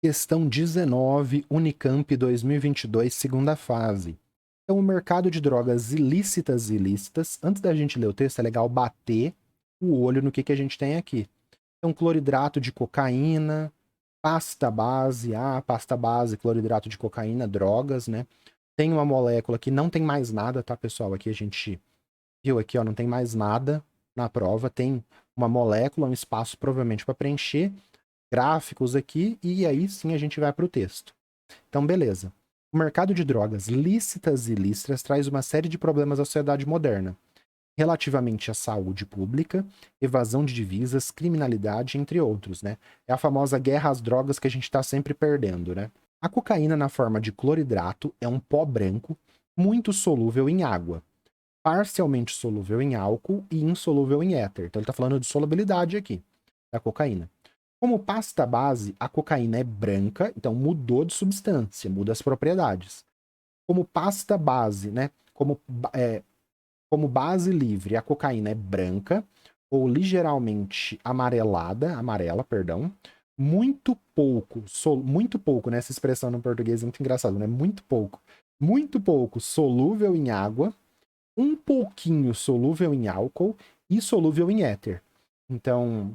Questão 19, Unicamp 2022, segunda fase. Então, o mercado de drogas ilícitas e ilícitas. Antes da gente ler o texto, é legal bater o olho no que a gente tem aqui. Então, cloridrato de cocaína, pasta base, pasta base, cloridrato de cocaína, drogas, né? Tem uma molécula que não tem mais nada, tá, pessoal? Aqui a gente viu aqui, ó, não tem mais nada na prova. Tem uma molécula, um espaço provavelmente para preencher, gráficos aqui, e aí sim a gente vai para o texto. Então, beleza. O mercado de drogas lícitas e ilícitas traz uma série de problemas à sociedade moderna, relativamente à saúde pública, evasão de divisas, criminalidade, entre outros, né? É a famosa guerra às drogas que a gente está sempre perdendo, né? A cocaína, na forma de cloridrato, é um pó branco muito solúvel em água, parcialmente solúvel em álcool e insolúvel em éter. Então ele está falando de solubilidade aqui, da cocaína. Como pasta base, a cocaína é branca, então mudou de substância, muda as propriedades. Como pasta base, né? Como base livre, a cocaína é branca ou ligeiramente amarela, perdão. Muito pouco, né? Essa expressão no português é muito engraçada, né? Muito pouco solúvel em água, um pouquinho solúvel em álcool e solúvel em éter. Então,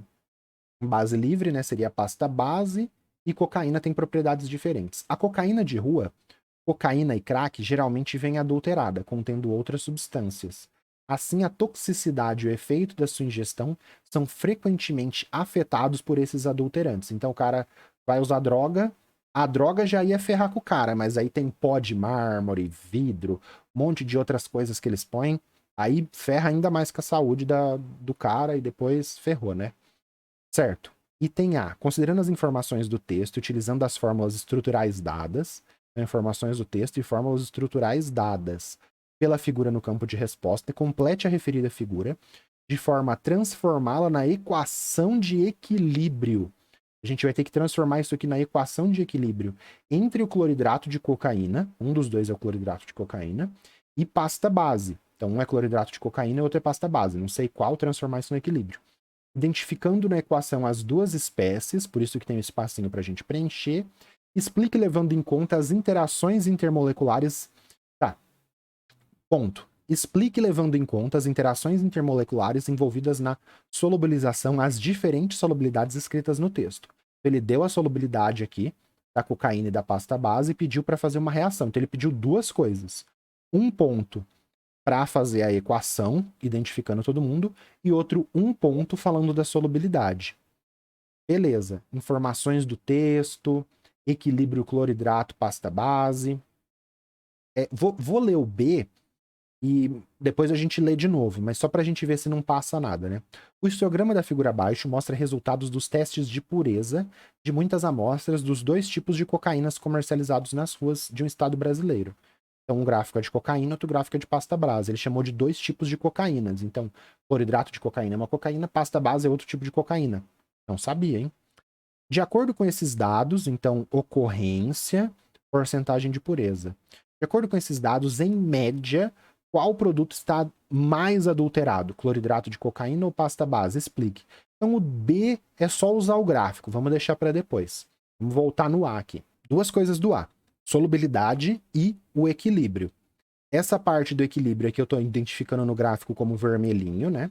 base livre, né, seria a pasta base, e cocaína tem propriedades diferentes. A cocaína de rua, cocaína e crack, geralmente vem adulterada, contendo outras substâncias. Assim, a toxicidade e o efeito da sua ingestão são frequentemente afetados por esses adulterantes. Então, o cara vai usar droga, a droga já ia ferrar com o cara, mas aí tem pó de mármore, vidro, um monte de outras coisas que eles põem, aí ferra ainda mais com a saúde do cara e depois ferrou, né? Certo. Item A. Considerando as informações do texto, utilizando as fórmulas estruturais dadas, informações do texto e fórmulas estruturais dadas pela figura no campo de resposta, complete a referida figura de forma a transformá-la na equação de equilíbrio. A gente vai ter que transformar isso aqui na equação de equilíbrio entre o cloridrato de cocaína, um dos dois é o cloridrato de cocaína, e pasta base. Então, um é cloridrato de cocaína e outro é pasta base. Não sei qual transformar isso no equilíbrio. Identificando na equação as duas espécies, por isso que tem um espacinho para a gente preencher. Explique levando em conta as interações intermoleculares. Tá, ponto. Explique levando em conta as interações intermoleculares envolvidas na solubilização, as diferentes solubilidades escritas no texto. Ele deu a solubilidade aqui da cocaína e da pasta base e pediu para fazer uma reação. Então ele pediu duas coisas. Um ponto para fazer a equação, identificando todo mundo, e outro um ponto falando da solubilidade. Beleza. Informações do texto, equilíbrio cloridrato pasta base. Vou ler o B e depois a gente lê de novo, mas só para a gente ver se não passa nada, né? O histograma da figura abaixo mostra resultados dos testes de pureza de muitas amostras dos dois tipos de cocaínas comercializados nas ruas de um estado brasileiro. Então, um gráfico é de cocaína, outro gráfico é de pasta base. Ele chamou de dois tipos de cocaínas. Então, cloridrato de cocaína é uma cocaína, pasta base é outro tipo de cocaína. Não sabia, hein? De acordo com esses dados, então, ocorrência, porcentagem de pureza. De acordo com esses dados, em média, qual produto está mais adulterado? Cloridrato de cocaína ou pasta base? Explique. Então, o B é só usar o gráfico. Vamos deixar para depois. Vamos voltar no A aqui. Duas coisas do A: solubilidade e o equilíbrio. Essa parte do equilíbrio aqui eu estou identificando no gráfico como vermelhinho, né?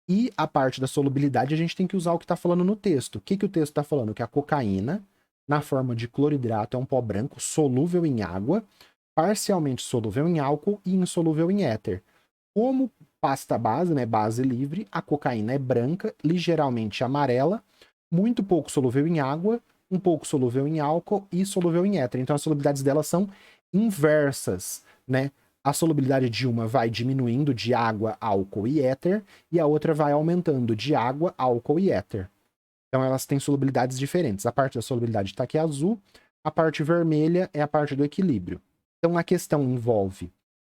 E a parte da solubilidade a gente tem que usar o que está falando no texto. O que o texto está falando? Que a cocaína, na forma de cloridrato, é um pó branco solúvel em água, parcialmente solúvel em álcool e insolúvel em éter. Como pasta base, né, base livre, a cocaína é branca, ligeiramente amarela, muito pouco solúvel em água, um pouco solúvel em álcool e solúvel em éter. Então as solubilidades delas são inversas, né? A solubilidade de uma vai diminuindo de água, álcool e éter, e a outra vai aumentando de água, álcool e éter. Então elas têm solubilidades diferentes. A parte da solubilidade está aqui azul, a parte vermelha é a parte do equilíbrio. Então a questão envolve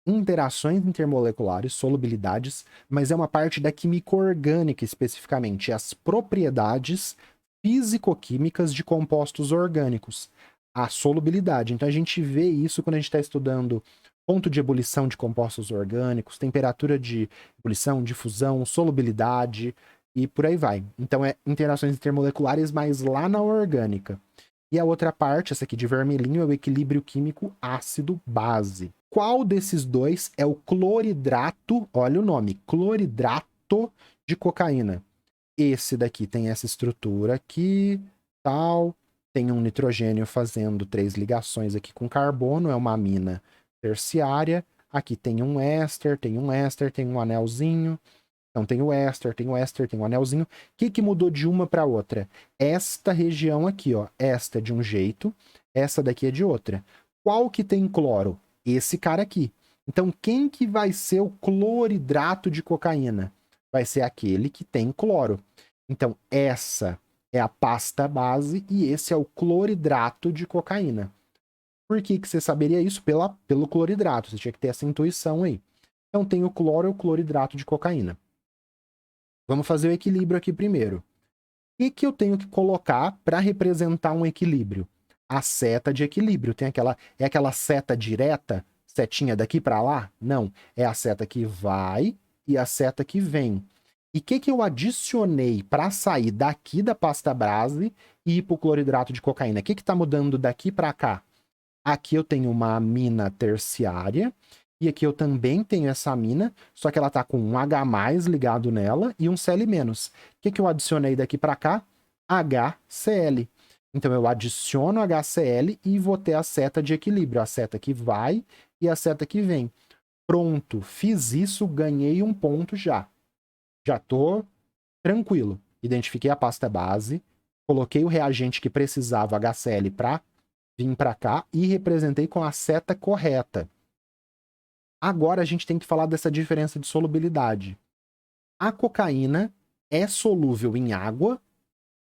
interações intermoleculares, solubilidades, mas é uma parte da química orgânica especificamente, as propriedades físico-químicas de compostos orgânicos, a solubilidade. Então a gente vê isso quando a gente está estudando ponto de ebulição de compostos orgânicos, temperatura de ebulição, de fusão, solubilidade e por aí vai. Então é interações intermoleculares, mas lá na orgânica. E a outra parte, essa aqui de vermelhinho, é o equilíbrio químico ácido-base. Qual desses dois é o cloridrato? Olha o nome, cloridrato de cocaína. Esse daqui tem essa estrutura aqui, tal. Tem um nitrogênio fazendo 3 ligações aqui com carbono, é uma amina terciária. Aqui tem um éster, tem um éster, tem um anelzinho. Então tem o éster, tem o éster, tem o anelzinho. O que mudou de uma para outra? Esta região aqui, ó. Esta é de um jeito, essa daqui é de outra. Qual que tem cloro? Esse cara aqui. Então quem que vai ser o cloridrato de cocaína? Vai ser aquele que tem cloro. Então essa é a pasta base e esse é o cloridrato de cocaína. Por que você saberia isso? Pelo cloridrato. Você tinha que ter essa intuição aí. Então tem o cloro e o cloridrato de cocaína. Vamos fazer o equilíbrio aqui primeiro. O que eu tenho que colocar para representar um equilíbrio? A seta de equilíbrio. É aquela seta direta, setinha daqui para lá? Não. É a seta que vai e a seta que vem. E o que eu adicionei para sair daqui da pasta base e ir para o cloridrato de cocaína? O que está mudando daqui para cá? Aqui eu tenho uma amina terciária. E aqui eu também tenho essa amina, só que ela está com um H+ ligado nela e um Cl-. O que eu adicionei daqui para cá? HCl. Então eu adiciono HCl e vou ter a seta de equilíbrio, a seta que vai e a seta que vem. Pronto, fiz isso, ganhei um ponto já. Já estou tranquilo. Identifiquei a pasta base, coloquei o reagente que precisava, HCl, para vir para cá e representei com a seta correta. Agora a gente tem que falar dessa diferença de solubilidade. A cocaína é solúvel em água,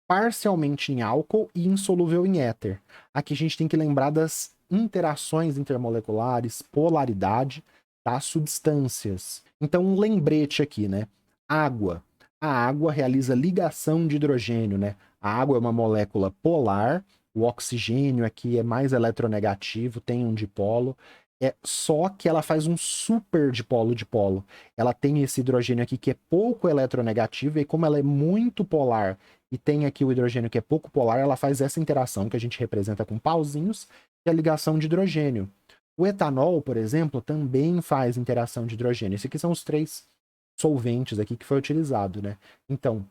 parcialmente em álcool e insolúvel em éter. Aqui a gente tem que lembrar das interações intermoleculares, polaridade das substâncias. Então, um lembrete aqui, né? Água. A água realiza ligação de hidrogênio, né? A água é uma molécula polar, o oxigênio aqui é mais eletronegativo, tem um dipolo. Só que ela faz um super dipolo-dipolo. Ela tem esse hidrogênio aqui que é pouco eletronegativo, e como ela é muito polar e tem aqui o hidrogênio que é pouco polar, ela faz essa interação que a gente representa com pauzinhos, que é a ligação de hidrogênio. O etanol, por exemplo, também faz interação de hidrogênio. Esses aqui são os 3 solventes aqui que foi utilizado, né? Então,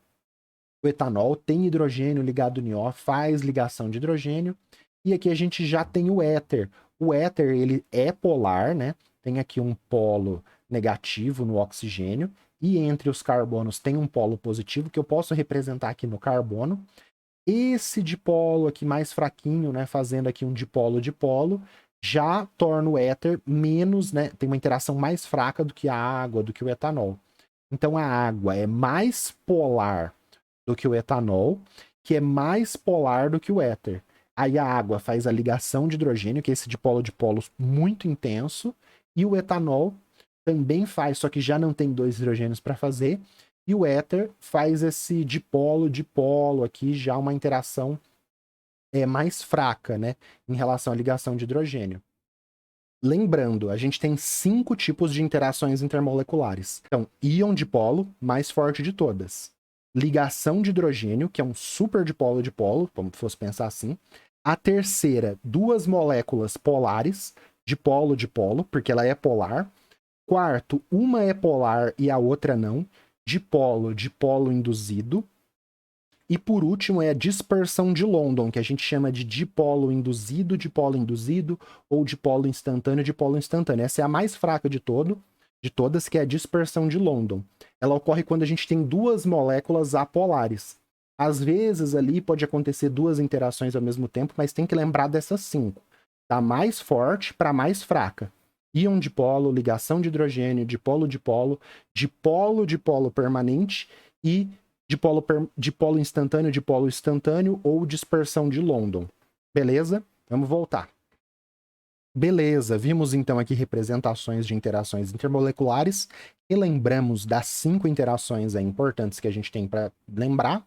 o etanol tem hidrogênio ligado no O, faz ligação de hidrogênio, e aqui a gente já tem o éter. O éter, ele é polar, né? Tem aqui um polo negativo no oxigênio, e entre os carbonos tem um polo positivo, que eu posso representar aqui no carbono. Esse dipolo aqui mais fraquinho, né? Fazendo aqui um dipolo-dipolo, já torna o éter menos, né? Tem uma interação mais fraca do que a água, do que o etanol. Então a água é mais polar do que o etanol, que é mais polar do que o éter. Aí a água faz a ligação de hidrogênio, que é esse dipolo-dipolo muito intenso, e o etanol também faz, só que já não tem 2 hidrogênios para fazer, e o éter faz esse dipolo-dipolo aqui, já uma interação mais fraca, né, em relação à ligação de hidrogênio. Lembrando, a gente tem 5 tipos de interações intermoleculares. Então, íon dipolo, mais forte de todas. Ligação de hidrogênio, que é um super dipolo-dipolo, como fosse pensar assim. A terceira, 2 moléculas polares, dipolo-dipolo, porque ela é polar. Quarto, uma é polar e a outra não. Dipolo induzido. E por último é a dispersão de London, que a gente chama de dipolo induzido ou dipolo instantâneo. Essa é a mais fraca de todas, que é a dispersão de London. Ela ocorre quando a gente tem 2 moléculas apolares. Às vezes ali pode acontecer 2 interações ao mesmo tempo, mas tem que lembrar dessas 5. Da mais forte para a mais fraca. Íon dipolo, ligação de hidrogênio, dipolo-dipolo, dipolo-dipolo permanente e dipolo instantâneo ou dispersão de London. Beleza? Vamos voltar. Beleza, vimos então aqui representações de interações intermoleculares e lembramos das 5 interações importantes que a gente tem para lembrar.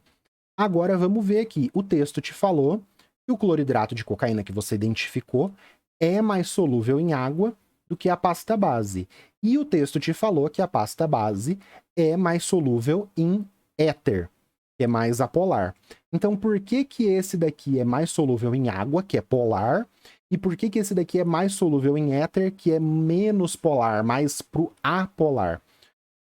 Agora vamos ver aqui. O texto te falou que o cloridrato de cocaína que você identificou é mais solúvel em água do que a pasta base. E o texto te falou que a pasta base é mais solúvel em éter, que é mais apolar. Então, por que que esse daqui é mais solúvel em água, que é polar, e por que que esse daqui é mais solúvel em éter, que é menos polar, mais pro apolar?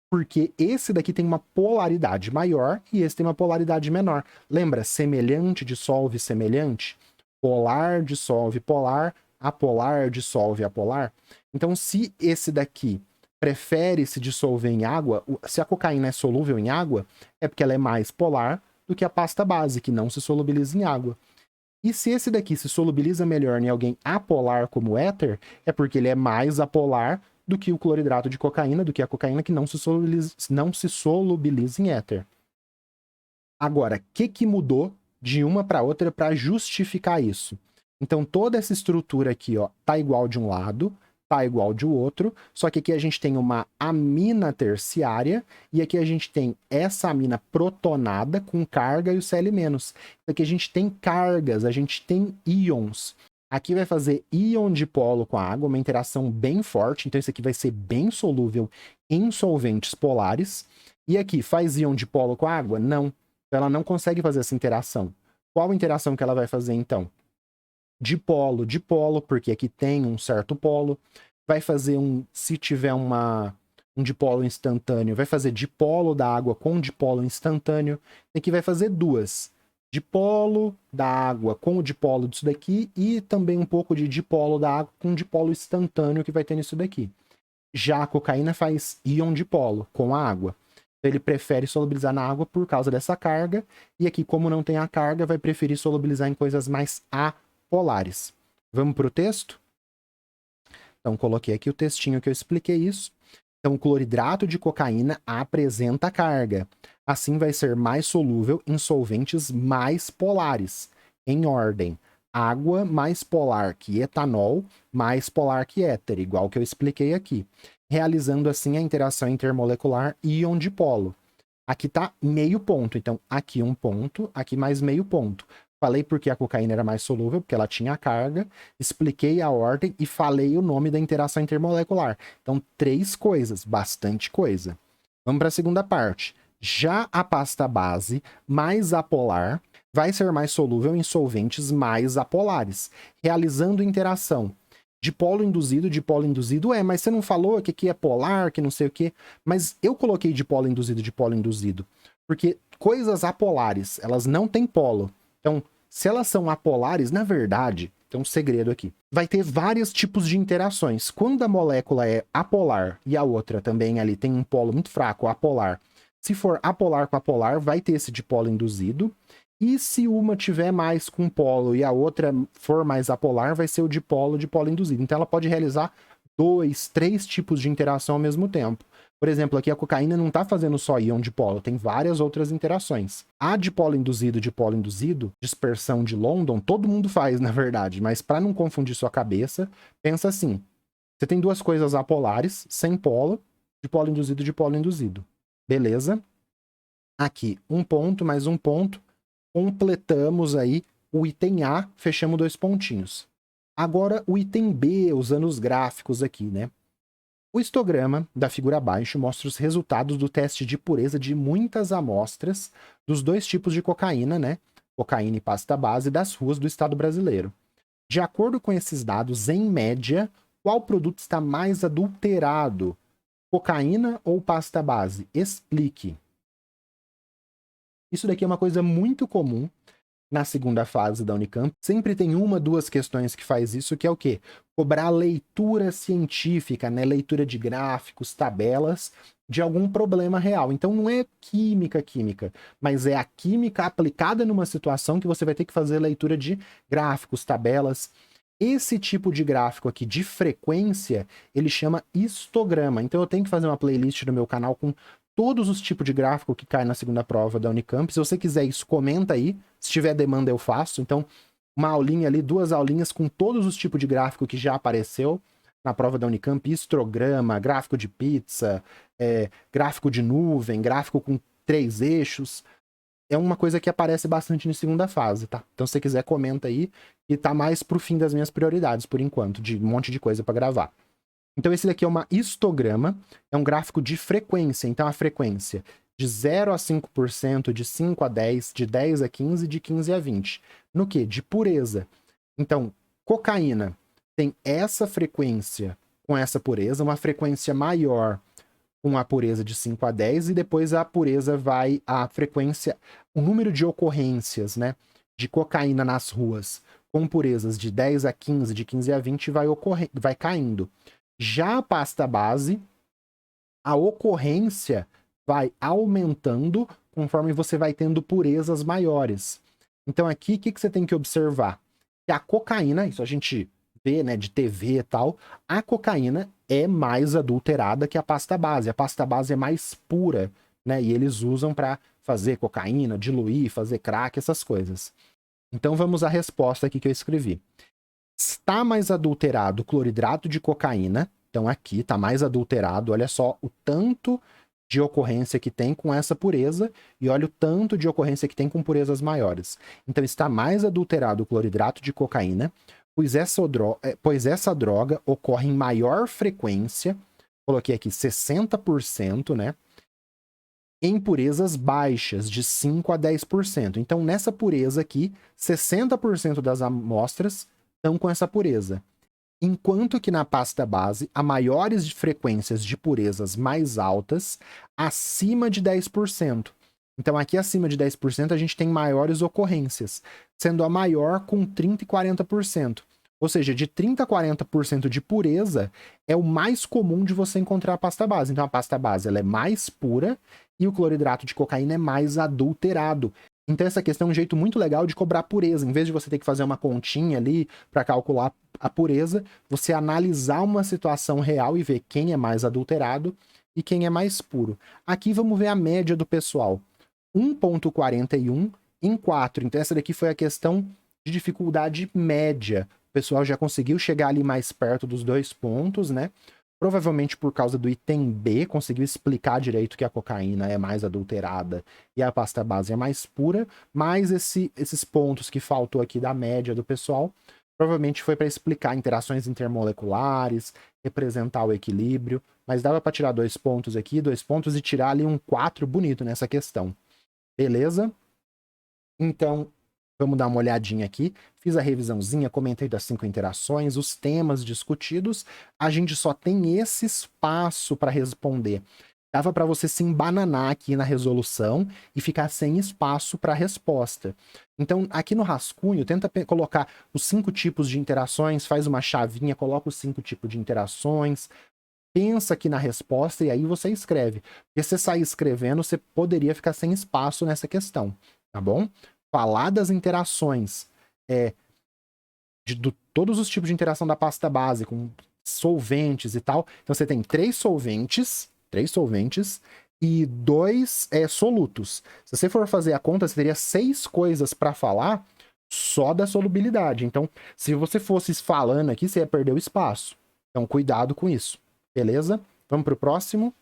Porque esse daqui tem uma polaridade maior e esse tem uma polaridade menor. Lembra? Semelhante dissolve semelhante? Polar dissolve polar, apolar dissolve apolar. Então, se esse daqui prefere se dissolver em água, se a cocaína é solúvel em água, é porque ela é mais polar do que a pasta base, que não se solubiliza em água. E se esse daqui se solubiliza melhor em alguém apolar como o éter, é porque ele é mais apolar do que o cloridrato de cocaína, do que a cocaína que não se solubiliza em éter. Agora, o que mudou de uma para outra para justificar isso? Então, toda essa estrutura aqui, ó, tá igual de um lado, tá igual de outro, só que aqui a gente tem uma amina terciária e aqui a gente tem essa amina protonada com carga e o Cl-. Aqui a gente tem cargas, a gente tem íons. Aqui vai fazer íon dipolo com a água, uma interação bem forte, então isso aqui vai ser bem solúvel em solventes polares. E aqui, faz íon dipolo com a água? Não. Ela não consegue fazer essa interação. Qual interação que ela vai fazer, então? Dipolo, dipolo, porque aqui tem um certo polo. Vai fazer se tiver um dipolo instantâneo, vai fazer dipolo da água com dipolo instantâneo. Aqui vai fazer duas. Dipolo da água com o dipolo disso daqui e também um pouco de dipolo da água com dipolo instantâneo que vai ter nisso daqui. Já a cocaína faz íon dipolo com a água. Ele prefere solubilizar na água por causa dessa carga, e aqui, como não tem a carga, vai preferir solubilizar em coisas mais apolares. Vamos para o texto? Então, coloquei aqui o textinho que eu expliquei isso. Então, o cloridrato de cocaína apresenta carga. Assim, vai ser mais solúvel em solventes mais polares, em ordem. Água mais polar que etanol, mais polar que éter, igual que eu expliquei aqui, realizando assim a interação intermolecular íon dipolo. Aqui tá meio ponto, então aqui um ponto, aqui mais meio ponto. Falei porque a cocaína era mais solúvel, porque ela tinha carga, expliquei a ordem e falei o nome da interação intermolecular. Então, 3 coisas, bastante coisa. Vamos para a segunda parte. Já a pasta base, mais apolar, vai ser mais solúvel em solventes mais apolares, realizando interação dipolo induzido, mas você não falou que aqui é polar, que não sei o quê. Mas eu coloquei dipolo induzido, porque coisas apolares, elas não têm polo. Então, se elas são apolares, na verdade, tem um segredo aqui. Vai ter vários tipos de interações. Quando a molécula é apolar e a outra também ali tem um polo muito fraco, apolar. Se for apolar com apolar, vai ter esse dipolo induzido. E se uma tiver mais com polo e a outra for mais apolar, vai ser o dipolo induzido. Então ela pode realizar 2, 3 tipos de interação ao mesmo tempo. Por exemplo, aqui a cocaína não está fazendo só íon dipolo, tem várias outras interações. A dipolo induzido, dispersão de London, todo mundo faz, na verdade, mas para não confundir sua cabeça, pensa assim: você tem 2 coisas apolares, sem polo, dipolo induzido. Beleza? Aqui, um ponto mais um ponto. Completamos aí o item A, fechamos 2 pontinhos. Agora o item B, usando os gráficos aqui, né? O histograma da figura abaixo mostra os resultados do teste de pureza de muitas amostras dos 2 tipos de cocaína, né? Cocaína e pasta base das ruas do estado brasileiro. De acordo com esses dados, em média, qual produto está mais adulterado? Cocaína ou pasta base? Explique. Isso daqui é uma coisa muito comum na segunda fase da Unicamp. Sempre tem 1, 2 questões que faz isso, que é o quê? Cobrar leitura científica, né? Leitura de gráficos, tabelas, de algum problema real. Então não é química, mas é a química aplicada numa situação que você vai ter que fazer leitura de gráficos, tabelas. Esse tipo de gráfico aqui de frequência, ele chama histograma. Então eu tenho que fazer uma playlist no meu canal com todos os tipos de gráfico que cai na segunda prova da Unicamp. Se você quiser isso, comenta aí. Se tiver demanda, eu faço. Então, uma aulinha ali, 2 aulinhas com todos os tipos de gráfico que já apareceu na prova da Unicamp. Histograma, gráfico de pizza, gráfico de nuvem, gráfico com 3 eixos. É uma coisa que aparece bastante na segunda fase, tá? Então, se você quiser, comenta aí. E tá mais pro fim das minhas prioridades, por enquanto, de um monte de coisa para gravar. Então, esse daqui é uma histograma, é um gráfico de frequência. Então, a frequência de 0 a 5%, de 5 a 10, de 10 a 15, de 15 a 20. No quê? De pureza. Então, cocaína tem essa frequência com essa pureza, uma frequência maior com a pureza de 5 a 10, e depois a pureza vai, a frequência, o número de ocorrências, né, de cocaína nas ruas com purezas de 10 a 15, de 15 a 20 vai caindo. Já a pasta base, a ocorrência vai aumentando conforme você vai tendo purezas maiores. Então aqui, o que você tem que observar? Que a cocaína, isso a gente vê, né, de TV e tal, a cocaína é mais adulterada que a pasta base. A pasta base é mais pura, né, e eles usam para fazer cocaína, diluir, fazer crack, essas coisas. Então vamos à resposta aqui que eu escrevi. Está mais adulterado o cloridrato de cocaína. Então aqui está mais adulterado, olha só o tanto de ocorrência que tem com essa pureza e olha o tanto de ocorrência que tem com purezas maiores. Então está mais adulterado o cloridrato de cocaína, pois essa droga ocorre em maior frequência, coloquei aqui 60%, né? Em purezas baixas, de 5 a 10%. Então nessa pureza aqui, 60% das amostras estão com essa pureza. Enquanto que na pasta base, há maiores frequências de purezas mais altas, acima de 10%. Então aqui acima de 10% a gente tem maiores ocorrências, sendo a maior com 30% e 40%. Ou seja, de 30% a 40% de pureza é o mais comum de você encontrar a pasta base. Então a pasta base ela é mais pura e o cloridrato de cocaína é mais adulterado. Então essa questão é um jeito muito legal de cobrar pureza. Em vez de você ter que fazer uma continha ali para calcular a pureza, você analisar uma situação real e ver quem é mais adulterado e quem é mais puro. Aqui vamos ver a média do pessoal. 1,41 em 4. Então essa daqui foi a questão de dificuldade média. O pessoal já conseguiu chegar ali mais perto dos 2 pontos, né? Provavelmente por causa do item B, conseguiu explicar direito que a cocaína é mais adulterada e a pasta base é mais pura, mas esses pontos que faltou aqui da média do pessoal, provavelmente foi para explicar interações intermoleculares, representar o equilíbrio, mas dava para tirar 2 pontos aqui, 2 pontos e tirar ali um 4 bonito nessa questão. Beleza? Então, vamos dar uma olhadinha aqui. Fiz a revisãozinha, comentei das 5 interações, os temas discutidos. A gente só tem esse espaço para responder. Dava para você se embananar aqui na resolução e ficar sem espaço para resposta. Então, aqui no rascunho, tenta colocar os 5 tipos de interações, faz uma chavinha, coloca os 5 tipos de interações, pensa aqui na resposta e aí você escreve. Porque se você sair escrevendo, você poderia ficar sem espaço nessa questão, tá bom? Falar das interações, de todos os tipos de interação da pasta base, com solventes e tal. Então você tem 3 solventes e 2 solutos. Se você for fazer a conta, você teria 6 coisas para falar só da solubilidade. Então, se você fosse falando aqui, você ia perder o espaço. Então, cuidado com isso. Beleza? Vamos para o próximo.